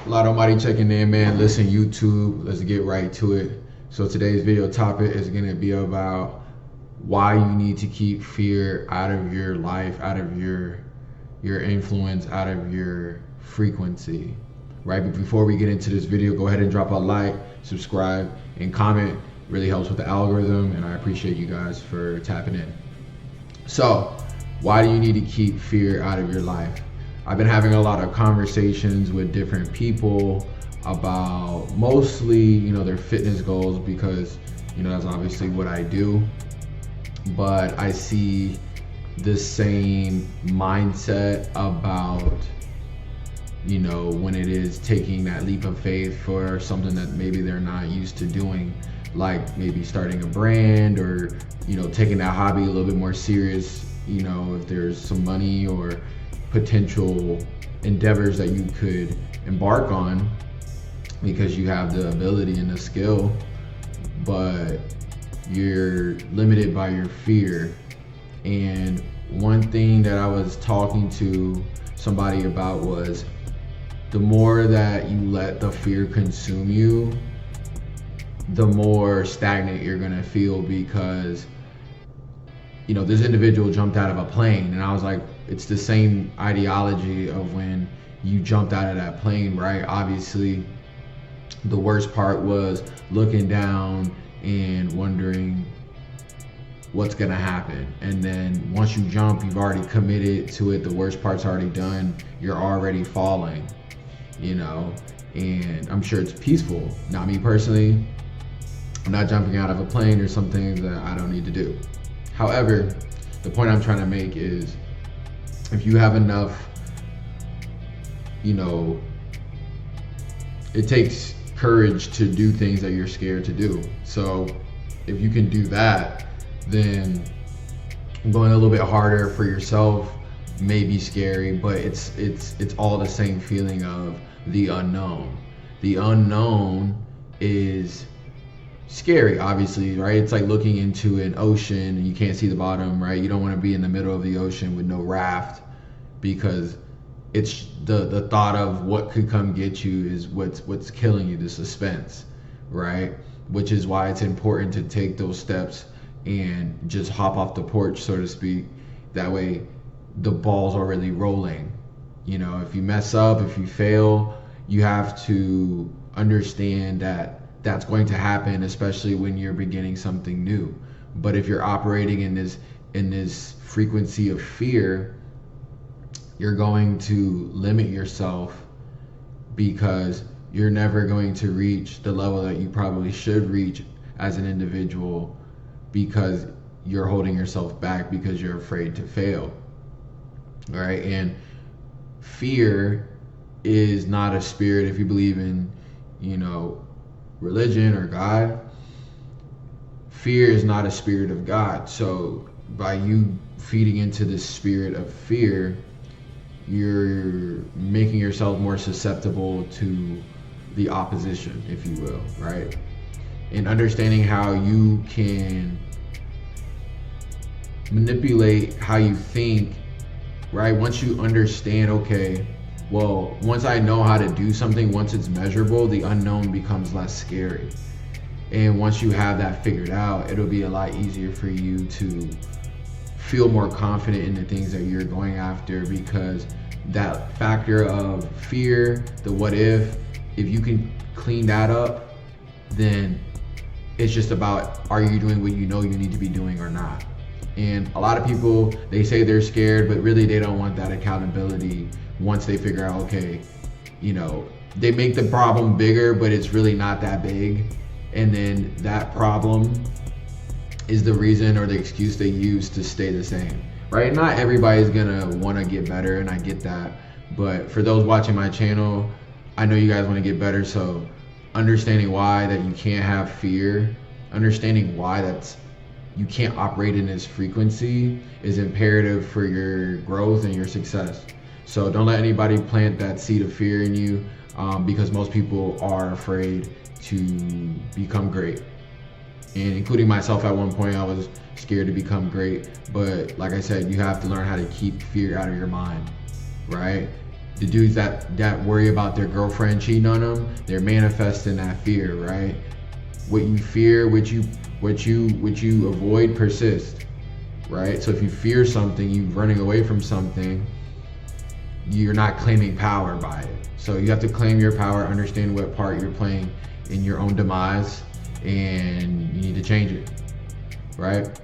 Lotto Mighty checking in, man. Listen, YouTube, let's get right to it. So today's video topic is going to be about why you need to keep fear out of your life, out of your influence, out of your frequency, right? But before we get into this video, go ahead and drop a like, subscribe, and comment. Really helps with the algorithm, and I appreciate you guys for tapping in. So, why do you need to keep fear out of your life? I've been having a lot of conversations with different people about mostly, their fitness goals because, that's obviously what I do. But I see the same mindset about, when it is taking that leap of faith for something that maybe they're not used to doing, like maybe starting a brand or, taking that hobby a little bit more serious, if there's some money or potential endeavors that you could embark on because you have the ability and the skill, but you're limited by your fear. And one thing that I was talking to somebody about was the more that you let the fear consume you, the more stagnant you're gonna feel because this individual jumped out of a plane, and I was like, it's the same ideology of when you jumped out of that plane, right? Obviously, the worst part was looking down and wondering what's gonna happen. And then once you jump, you've already committed to it. The worst part's already done. You're already falling, and I'm sure it's peaceful. Not me personally. I'm not jumping out of a plane. There's some things that I don't need to do. However, the point I'm trying to make is if you have enough, it takes courage to do things that you're scared to do. So if you can do that, then going a little bit harder for yourself may be scary, but it's all the same feeling of the unknown. The unknown is scary, obviously, right? It's like looking into an ocean and you can't see the bottom, right? You don't want to be in the middle of the ocean with no raft because it's the thought of what could come get you is what's killing you, the suspense, right? Which is why it's important to take those steps and just hop off the porch, so to speak. That way the ball's already rolling. If you mess up, if you fail, you have to understand that that's going to happen, especially when you're beginning something new. But if you're operating in this frequency of fear, you're going to limit yourself because you're never going to reach the level that you probably should reach as an individual because you're holding yourself back because you're afraid to fail. All right? And fear is not a spirit. If you believe in, religion or God, fear is not a spirit of God. So by you feeding into this spirit of fear, you're making yourself more susceptible to the opposition, if you will, right? And understanding how you can manipulate how you think, right? Once you understand, okay, well, once I know how to do something, once it's measurable, the unknown becomes less scary. And once you have that figured out, it'll be a lot easier for you to feel more confident in the things that you're going after, because that factor of fear, the what if you can clean that up, then it's just about, are you doing what you know you need to be doing or not? And a lot of people, they say they're scared, but really they don't want that accountability. Once they figure out, okay, they make the problem bigger, but it's really not that big. And then that problem is the reason or the excuse they use to stay the same, right? Not everybody's gonna wanna get better, and I get that. But for those watching my channel, I know you guys wanna get better. So understanding why that you can't have fear, understanding why you can't operate in this frequency is imperative for your growth and your success. So don't let anybody plant that seed of fear in you, because most people are afraid to become great. And including myself, at one point I was scared to become great. But like I said, you have to learn how to keep fear out of your mind, right? The dudes that worry about their girlfriend cheating on them, they're manifesting that fear, right? What you fear, what you avoid persists, right? So if you fear something, you running away from something, you're not claiming power by it. So you have to claim your power, understand what part you're playing in your own demise, and you need to change it, right?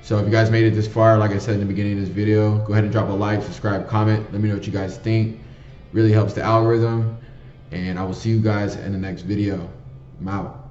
So if you guys made it this far, like I said in the beginning of this video, go ahead and drop a like, subscribe, comment. Let me know what you guys think. Really helps the algorithm. And I will see you guys in the next video. I'm out.